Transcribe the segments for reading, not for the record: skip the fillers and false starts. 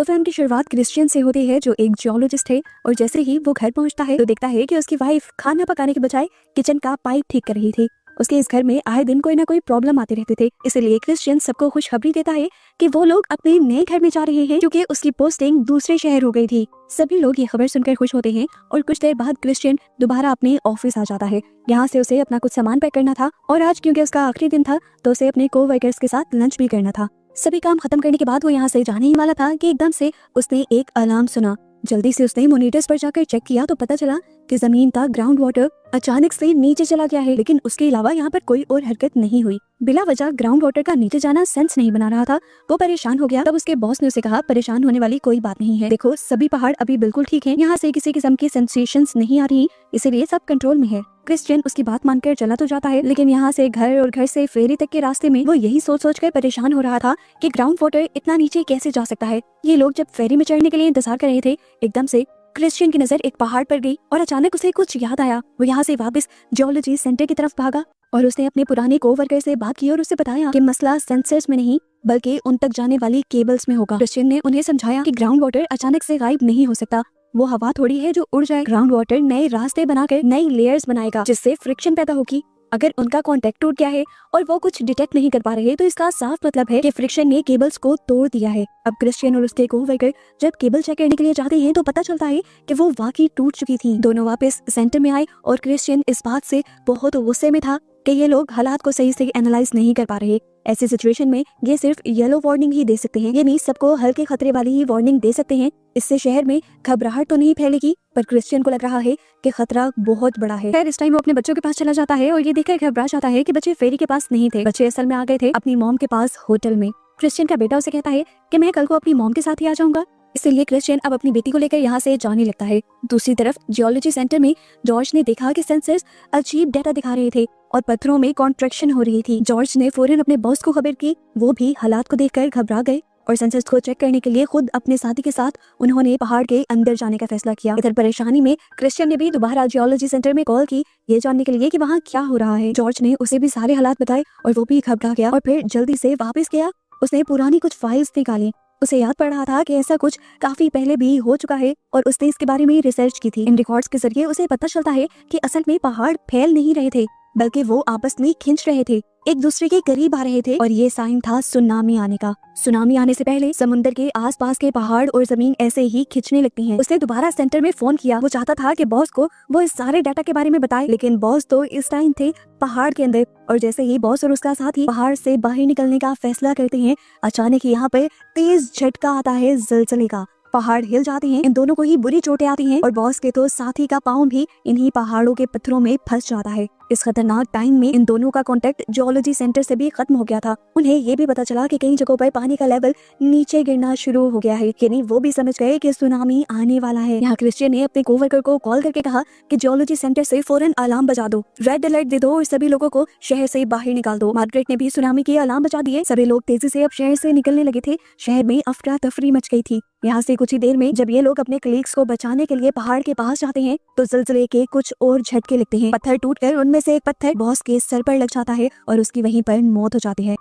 तो फिल्म की शुरुआत क्रिश्चियन से होती है जो एक जियोलॉजिस्ट है और जैसे ही वो घर पहुंचता है तो देखता है कि उसकी वाइफ खाना पकाने के बजाय किचन का पाइप ठीक कर रही थी। उसके इस घर में आए दिन कोई ना कोई प्रॉब्लम आते रहते थे, इसलिए क्रिश्चियन सबको खुशखबरी देता है कि वो लोग अपने नए घर में जा रहे हैं क्योंकि उसकी पोस्टिंग दूसरे शहर हो गई थी। सभी लोग ये खबर सुनकर खुश होते हैं और कुछ देर बाद क्रिश्चियन दोबारा अपने ऑफिस आ जाता है। यहाँ से उसे अपना कुछ सामान पैक करना था और आज क्योंकि उसका आखिरी दिन था तो उसे अपने कोवर्कर्स के साथ लंच भी करना था। सभी काम खत्म करने के बाद वो यहाँ से जाने ही वाला था कि एकदम से उसने एक अलार्म सुना। जल्दी से उसने मॉनिटर्स पर जाकर चेक किया तो पता चला कि जमीन का ग्राउंड वाटर अचानक से नीचे चला गया है, लेकिन उसके अलावा यहाँ पर कोई और हरकत नहीं हुई। बिला वजह ग्राउंड वाटर का नीचे जाना सेंस नहीं बना रहा था। वो परेशान हो गया। तब उसके बॉस ने उसे कहा, परेशान होने वाली कोई बात नहीं है, देखो सभी पहाड़ अभी बिल्कुल ठीक हैं, यहाँ से किसी किस्म की सेंसेशंस नहीं आ रही, इसीलिए सब कंट्रोल में है। क्रिश्चियन उसकी बात मानकर चला तो जाता है, लेकिन यहाँ से घर और घर से फेरी तक के रास्ते में वो यही सोच कर परेशान हो रहा था कि ग्राउंड वाटर इतना नीचे कैसे जा सकता है। ये लोग जब फेरी में चढ़ने के लिए इंतजार कर रहे थे, एकदम से क्रिश्चियन की नजर एक पहाड़ पर गई और अचानक उसे कुछ याद आया। वो यहाँ से वापस जियोलॉजी सेंटर की तरफ भागा और उसने अपने पुराने कोवर्कर से बात की और उसे बताया कि मसला सेंसर्स में नहीं बल्कि उन तक जाने वाली केबल्स में होगा। क्रिश्चियन ने उन्हें समझाया कि ग्राउंड वाटर अचानक से गायब नहीं हो सकता, वो हवा थोड़ी है जो उड़ जाए। ग्राउंड वाटर नए रास्ते बनाकर नई लेयर्स बनाएगा जिससे फ्रिक्शन पैदा होगी। अगर उनका कांटेक्ट टूट गया है और वो कुछ डिटेक्ट नहीं कर पा रहे तो इसका साफ मतलब है कि फ्रिक्शन ने केबल्स को तोड़ दिया है। अब क्रिश्चियन और उसके कोवर्कर जब केबल चेक करने के लिए जाते हैं तो पता चलता है कि वो वाकई टूट चुकी थी। दोनों वापस सेंटर में आए और क्रिश्चियन इस बात से बहुत गुस्से में था कि ये लोग हालात को सही से एनालाइज नहीं कर पा रहे। ऐसी सिचुएशन में ये सिर्फ येलो वार्निंग ही दे सकते हैं, यानी सबको हल्के खतरे वाली ही वार्निंग दे सकते हैं। इससे शहर में घबराहट तो नहीं फैलेगी, पर क्रिश्चियन को लग रहा है कि खतरा बहुत बड़ा है। खैर इस टाइम वो अपने बच्चों के पास चला जाता है और ये देखकर घबरा जाता है कि बच्चे फेरी के पास नहीं थे, बच्चे असल में आ गए थे अपनी मॉम के पास होटल में। क्रिश्चियन का बेटा उसे कहता है कि मैं कल को अपनी मॉम के साथ ही आ जाऊंगा, इसलिए क्रिश्चियन अब अपनी बेटी को लेकर यहाँ से जाने लगता है। दूसरी तरफ जियोलॉजी सेंटर में जॉर्ज ने देखा कि सेंसर्स अजीब डेटा दिखा रहे थे और पत्थरों में कॉन्ट्रैक्शन हो रही थी। जॉर्ज ने फौरन अपने बॉस को खबर की, वो भी हालात को देखकर घबरा गए और सेंसर्स को चेक करने के लिए खुद अपने साथी के साथ उन्होंने पहाड़ के अंदर जाने का फैसला किया। इधर परेशानी में क्रिश्चियन ने भी दोबारा जियोलॉजी सेंटर में कॉल की ये जानने के लिए कि वहाँ क्या हो रहा है। जॉर्ज ने उसे भी सारे हालात बताए और वो भी घबरा गया और फिर जल्दी से वापस गया। उसने पुरानी कुछ फाइल्स निकाली। उसे याद पड़ रहा था कि ऐसा कुछ काफी पहले भी हो चुका है और उसने इसके बारे में रिसर्च की थी। इन रिकॉर्ड्स के जरिए उसे पता चलता है कि असल में पहाड़ फैल नहीं रहे थे बल्कि वो आपस में खिंच रहे थे, एक दूसरे के करीब आ रहे थे और ये साइन था सुनामी आने का। सुनामी आने से पहले समुद्र के आसपास के पहाड़ और जमीन ऐसे ही खिंचने लगती हैं। उसने दोबारा सेंटर में फोन किया। वो चाहता था कि बॉस को वो इस सारे डाटा के बारे में बताए, लेकिन बॉस तो इस टाइम थे पहाड़ के अंदर और जैसे ही बॉस और उसका साथी पहाड़ से बाहर निकलने का फैसला करते हैं, अचानक यहाँ पर तेज झटका आता है ज़लज़ले का। पहाड़ हिल जाते हैं, इन दोनों को ही बुरी चोटें आती हैं और बॉस के तो साथी का पाँव भी इन्हीं पहाड़ों के पत्थरों में फंस जाता है। इस खतरनाक टाइम में इन दोनों का कांटेक्ट जियोलॉजी सेंटर से भी खत्म हो गया था। उन्हें ये भी पता चला कि कई जगहों पर पानी का लेवल नीचे गिरना शुरू हो गया है, यानी वो भी समझ गए कि सुनामी आने वाला है। यहाँ क्रिश्चियन ने अपने कोवर्कर को कॉल करके कहा कि जियोलॉजी सेंटर से फौरन अलार्म बजा दो, रेड अलर्ट दे दो और सभी लोगों को शहर से बाहर निकाल दो। मार्गरेट ने भी सुनामी के अलार्म बजा दिए। सभी लोग तेजी से अब शहर से निकलने लगे थे। शहर में अफरा तफरी मच गई थी। यहाँ से कुछ ही देर में जब ये लोग अपने कलीग्स को बचाने के लिए पहाड़ के पास जाते हैं तो ज़लज़ले के कुछ और झटके लगते हैं। पत्थर टूटकर उनमें से एक पत्थर बॉस के सर पर लग जाता है और उसकी वहीं पर मौत हो जाती है।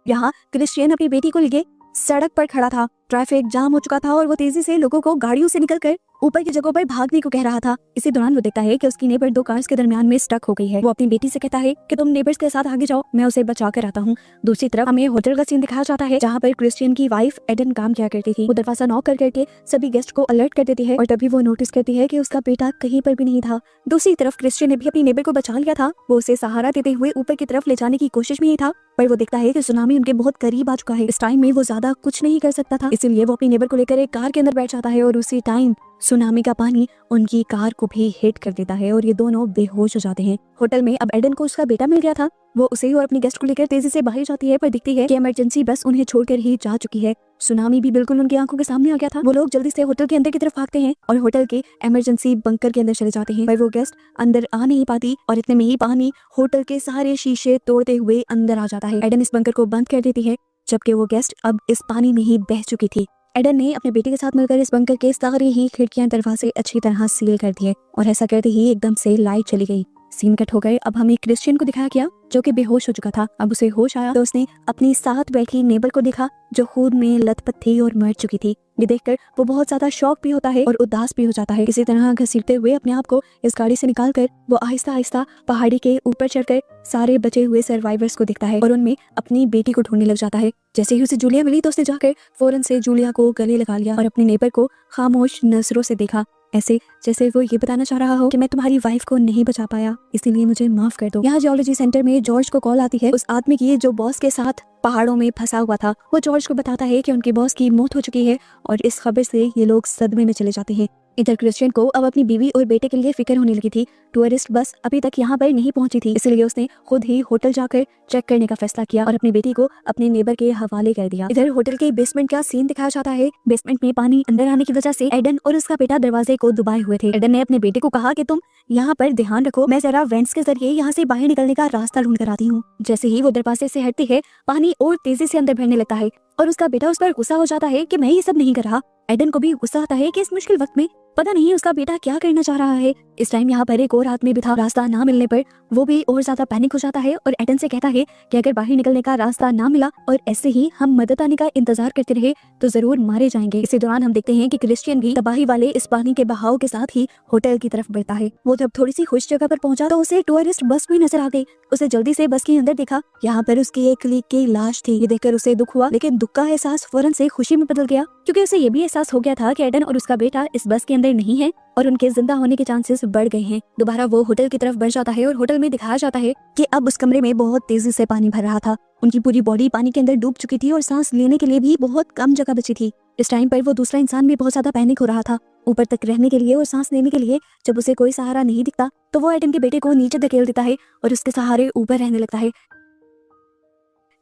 यहाँ क्रिश्चियन अपनी बेटी को लेके सड़क पर खड़ा था। ट्रैफिक जाम हो चुका था और वो तेजी से लोगों को गाड़ियों से निकलकर ऊपर की जगहों पर भागने को कह रहा था। इसी दौरान वो देखता है कि उसकी नेबर दो कार्स के दरमियान में स्टक हो गई है। वो अपनी बेटी से कहता है कि तुम नेबर्स के साथ आगे जाओ, मैं उसे बचा कर आता हूँ। दूसरी तरफ हमें होटल का सीन दिखाया जाता है जहाँ पर क्रिश्चियन की वाइफ एडन काम किया करती थी। वो दरवाजा नॉक कर करके सभी गेस्ट को अलर्ट कर देती है और तभी वो नोटिस करती है कि उसका बेटा कहीं पर भी नहीं था। दूसरी तरफ क्रिश्चियन ने भी अपनी नेबर को बचा लिया था। वो उसे सहारा देते हुए ऊपर की तरफ ले जाने की कोशिश में ही था, पर वो देखता है कि सुनामी उनके बहुत करीब आ चुका है। इस टाइम में वो ज्यादा कुछ नहीं कर सकता था, इसीलिए वो अपनी नेबर को लेकर एक कार के अंदर बैठ जाता है और उसी टाइम सुनामी का पानी उनकी कार को भी हिट कर देता है और ये दोनों बेहोश हो जाते हैं। होटल में अब एडन को उसका बेटा मिल गया था। वो उसे और अपनी गेस्ट को लेकर तेजी से बाहर जाती है, पर दिखती है कि इमरजेंसी बस उन्हें छोड़कर ही जा चुकी है। सुनामी भी बिल्कुल उनकी आंखों के सामने आ गया था। वो लोग जल्दी से होटल के अंदर की तरफ भागते हैं और होटल के इमरजेंसी बंकर के अंदर चले जाते हैं, पर वो गेस्ट अंदर आ नहीं पाती और इतने में ही पानी होटल के सारे शीशे तोड़ते हुए अंदर आ जाता है। एडन इस बंकर को बंद कर देती है, जबकि वो गेस्ट अब इस पानी में ही बह चुकी थी। एडन ने अपने बेटे के साथ मिलकर इस बंकर के सारे ही खिड़कियां दरवाजे अच्छी तरह सील कर दिए और ऐसा करते ही एकदम से लाइट चली गई। सीन कट हो गए। अब हमें क्रिश्चियन को दिखाया गया जो कि बेहोश हो चुका था। अब उसे होश आया तो उसने अपनी साथ बैठी नेबर को देखा जो खून में लथपथ थी और मर चुकी थी। ये देखकर वो बहुत ज्यादा शॉक भी होता है और उदास भी हो जाता है। किसी तरह घसीटते हुए अपने आप को इस गाड़ी से निकालकर वो आहिस्ता आहिस्ता पहाड़ी के ऊपर चढ़कर सारे बचे हुए सर्वाइवर्स को देखता है और उनमें अपनी बेटी को ढूंढने लग जाता है। जैसे ही उसे जूलिया मिली तो उसने जाकर फौरन से जूलिया को गले लगा लिया और अपने नेबर को खामोश नजरों से देखा, ऐसे जैसे वो ये बताना चाह रहा हो कि मैं तुम्हारी वाइफ को नहीं बचा पाया, इसीलिए मुझे माफ कर दो। यहाँ जियोलॉजी सेंटर में जॉर्ज को कॉल आती है उस आदमी की जो बॉस के साथ पहाड़ों में फंसा हुआ था। वो जॉर्ज को बताता है कि उनके बॉस की मौत हो चुकी है और इस खबर से ये लोग सदमे में चले जाते हैं। इधर क्रिश्चियन को अब अपनी बीवी और बेटे के लिए फिक्र होने लगी थी। टूरिस्ट बस अभी तक यहाँ पर नहीं पहुंची थी, इसलिए उसने खुद ही होटल जाकर चेक करने का फैसला किया और अपनी बेटी को अपने नेबर के हवाले कर दिया। इधर होटल के बेसमेंट का सीन दिखाया जाता है। बेसमेंट में पानी अंदर आने की वजह से एडन और उसका बेटा दरवाजे को दबाए हुए थे। एडन ने अपने बेटे को कहा कि तुम यहाँ पर ध्यान रखो, मैं जरा वेंट्स के जरिए यहाँ से बाहर निकलने का रास्ता ढूंढ कर आती हूँ। जैसे ही वो दरवाजे से हटती है पानी और तेजी से अंदर भरने लगता है और उसका बेटा उस पर गुस्सा हो जाता है कि मैं ये सब नहीं कर रहा। एडन को भी गुस्सा आता है कि इस मुश्किल वक्त में पता नहीं उसका बेटा क्या करना चाह रहा है। इस टाइम यहाँ पर एक और आदमी भी था। रास्ता ना मिलने पर वो भी और ज्यादा पैनिक हो जाता है और एडन से कहता है कि अगर बाहर निकलने का रास्ता ना मिला और ऐसे ही हम मदद आने का इंतजार करते रहे तो जरूर मारे जाएंगे। इसी दौरान हम देखते हैं कि क्रिश्चियन भी तबाही वाले इस पानी के बहाव के साथ ही होटल की तरफ बढ़ता है। वो जब थोड़ी सी खुश जगह पर पहुंचा तो उसे टूरिस्ट बस भी नजर आ गई। उसे जल्दी से बस के अंदर देखा, यहाँ पर उसकी एक कलीग की लाश थी। ये देखकर उसे दुख हुआ, लेकिन दुख का एहसास फौरन से खुशी में बदल गया क्योंकि उसे ये भी एहसास हो गया था कि एडन और उसका बेटा इस बस के अंदर नहीं है और उनके जिंदा होने के चांसेस बढ़ गए हैं। दोबारा वो होटल की तरफ बढ़ जाता है और होटल में दिखाया जाता है कि अब उस कमरे में बहुत तेजी से पानी भर रहा था। उनकी पूरी बॉडी पानी के अंदर डूब चुकी थी और सांस लेने के लिए भी बहुत कम जगह बची थी। इस टाइम पर वो दूसरा इंसान भी बहुत ज्यादा पैनिक हो रहा था। ऊपर तक रहने के लिए और सांस लेने के लिए जब उसे कोई सहारा नहीं दिखता तो वो एडन के बेटे को नीचे धकेल देता है और उसके सहारे ऊपर रहने लगता है।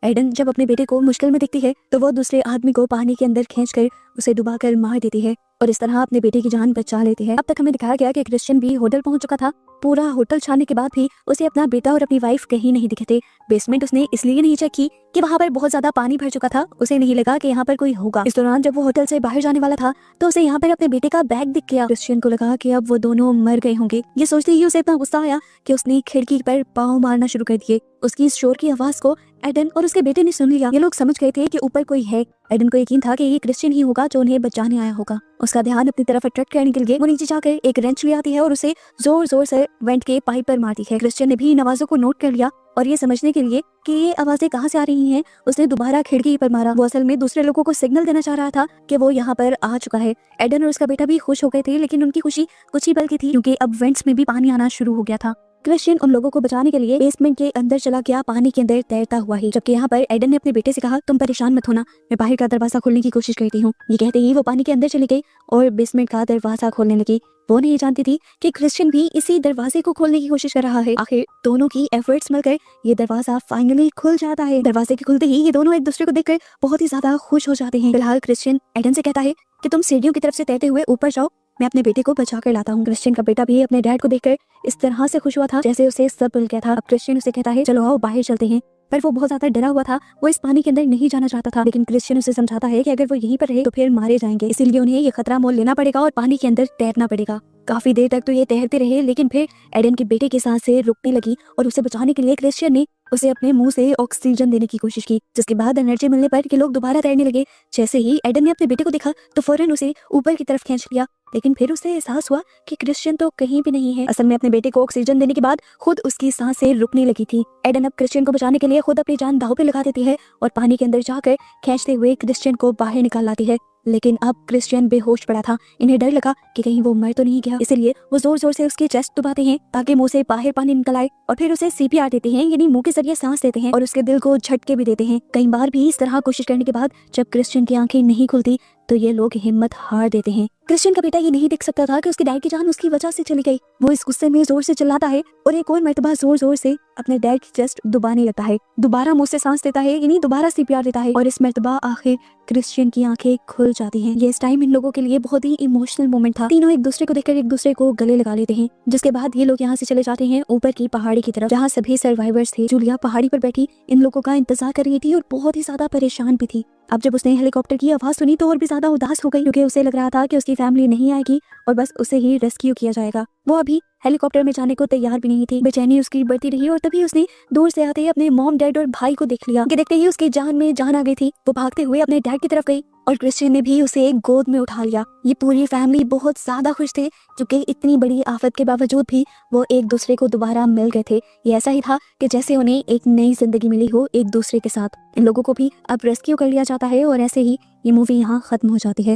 एडन जब अपने बेटे को मुश्किल में दिखती है तो वो दूसरे आदमी को पानी के अंदर खींचकर उसे डुबाकर मार देती है और इस तरह अपने बेटे की जान बचा लेती है। अब तक हमें दिखाया गया कि क्रिश्चियन भी होटल पहुंच चुका था। पूरा होटल छानने के बाद भी उसे अपना बेटा और अपनी वाइफ कहीं नहीं दिखे थे। बेसमेंट उसने इसलिए नहीं चेक की कि वहाँ पर बहुत ज्यादा पानी भर चुका था, उसे नहीं लगा कि यहाँ पर कोई होगा। इस दौरान जब वो होटल से बाहर जाने वाला था तो उसे यहाँ पर अपने बेटे का बैग दिख गया। क्रिश्चियन को लगा कि अब वो दोनों मर गए होंगे। ये सोचते ही उसे इतना गुस्सा आया कि उसने खिड़की पर पाँव मारना शुरू कर दिए। उसकी इस शोर की आवाज को एडन और उसके बेटे ने सुन लिया। ये लोग समझ गए थे कि ऊपर कोई है। एडन को यकीन था कि ये क्रिश्चियन ही होगा जो उन्हें बचाने आया होगा। उसका ध्यान अपनी तरफ अट्रैक्ट करने के लिए वो नीचे जाकर एक रेंच ले आती है और उसे जोर जोर से वेंट के पाइप पर मारती है। क्रिश्चियन ने भी इन आवाजों को नोट कर लिया और ये समझने के लिए कि ये आवाजें कहाँ से आ रही हैं उसने दोबारा खिड़की पर मारा। वो असल में दूसरे लोगों को सिग्नल देना चाह रहा था कि वो यहाँ पर आ चुका है। एडन और उसका बेटा भी खुश हो गए थे, लेकिन उनकी खुशी कुछ ही पल की थी क्योंकि अब वेंट्स में भी पानी आना शुरू हो गया था। क्रिश्चियन उन लोगों को बचाने के लिए बेसमेंट के अंदर चला गया, पानी के अंदर तैरता हुआ ही। जबकि यहाँ पर एडन ने अपने बेटे से कहा तुम परेशान मत होना, मैं बाहर का दरवाजा खोलने की कोशिश करती हूँ। ये कहते ही वो पानी के अंदर चली गई और बेसमेंट का दरवाजा खोलने लगी। वो नहीं जानती थी कि क्रिश्चियन भी इसी दरवाजे को खोलने की कोशिश कर रहा है। आखिर दोनों की एफर्ट्स मिलकर ये दरवाजा फाइनली खुल जाता है। दरवाजे के खुलते ही ये दोनों एक दूसरे को देखकर बहुत ही ज्यादा खुश हो जाते हैं। फिलहाल क्रिश्चियन एडन से कहता है कि तुम सीढ़ियों की तरफ से तैरते हुए ऊपर जाओ, मैं अपने बेटे को बचा कर लाता हूँ। क्रिश्चियन का बेटा भी अपने डैड को देखकर इस तरह से खुश हुआ था जैसे उसे सब मिल गया था। अब क्रिश्चियन उसे कहता है चलो आओ बाहर चलते हैं, पर वो बहुत ज्यादा डरा हुआ था। वो इस पानी के अंदर नहीं जाना चाहता था, लेकिन क्रिश्चियन उसे समझाता है कि अगर वो यहीं पर रहे तो फिर मारे जाएंगे, इसीलिए उन्हें ये खतरा मोल लेना पड़ेगा और पानी के अंदर तैरना पड़ेगा। काफी देर तक तो ये तैरते रहे, लेकिन फिर एडन के बेटे की सांसें रुकने लगी और उसे बचाने के लिए क्रिश्चियन ने उसे अपने मुंह से ऑक्सीजन देने की कोशिश की, जिसके बाद एनर्जी मिलने पर के लोग दोबारा तैरने लगे। जैसे ही एडन ने अपने बेटे को देखा तो फौरन उसे ऊपर की तरफ खींच लिया, लेकिन फिर उसे एहसास हुआ कि क्रिश्चियन तो कहीं भी नहीं है। असल में अपने बेटे को ऑक्सीजन देने के बाद खुद उसकी सांसें रुकने लगी थी। एडन अब क्रिश्चियन को बचाने के लिए खुद अपनी जान दांव पे लगा देती है और पानी के अंदर जाकर खींचते हुए क्रिश्चियन को बाहर निकाल लाती है। लेकिन अब क्रिश्चियन बेहोश पड़ा था। इन्हें डर लगा कि कहीं वो मर तो नहीं गया, इसलिए वो जोर जोर से उसकी चेस्ट दबाते हैं ताकि मुंह से बाहर पानी निकल आए और फिर उसे सीपीआर देते हैं, यानी मुंह के जरिए सांस देते हैं और उसके दिल को झटके भी देते हैं। कई बार भी इस तरह कोशिश करने के बाद जब क्रिश्चियन की आंखें नहीं खुलती तो ये लोग हिम्मत हार देते हैं। क्रिश्चियन का बेटा ये नहीं देख सकता था कि उसके डैड की जान उसकी वजह से चली गई। वो इस गुस्से में जोर से चिल्लाता है और एक और मर्तबा जोर जोर से अपने डैड की चेस्ट दबाने लगता है। दोबारा मुंह से सांस देता है, यानी दोबारा सीपीआर देता है और इस मर्तबा आखिर क्रिश्चियन की आंखें खुल जाती हैं। ये इस टाइम इन लोगों के लिए बहुत ही इमोशनल मोमेंट था। तीनों एक दूसरे को देखकर एक दूसरे को गले लगा लेते हैं, जिसके बाद ये लोग यहाँ से चले जाते हैं ऊपर की पहाड़ी की तरफ जहाँ सभी सर्वाइवर्स थे। जूलिया पहाड़ी पर बैठी इन लोगों का इंतजार कर रही थी और बहुत ही ज्यादा परेशान भी थी। अब जब उसने हेलीकॉप्टर की आवाज सुनी तो और भी ज्यादा उदास हो गई, क्योंकि उसे लग रहा था कि उसकी फैमिली नहीं आएगी और बस उसे ही रेस्क्यू किया जाएगा। वो अभी हेलीकॉप्टर में जाने को तैयार भी नहीं थी। बेचैनी उसकी बढ़ती रही और तभी उसने दूर से आते ही अपने मॉम, डैड और भाई को देख लिया कि देखते ही उसकी जान में जान आ गई थी। वो भागते हुए अपने डैड की तरफ गई और क्रिश्चियन ने भी उसे एक गोद में उठा लिया। ये पूरी फैमिली बहुत ज्यादा खुश थे क्योंकि इतनी बड़ी आफत के बावजूद भी वो एक दूसरे को दोबारा मिल गए थे। ये ऐसा ही था कि जैसे उन्हें एक नई जिंदगी मिली हो एक दूसरे के साथ। इन लोगों को भी अब रेस्क्यू कर लिया जाता है और ऐसे ही ये मूवी यहाँ खत्म हो जाती है।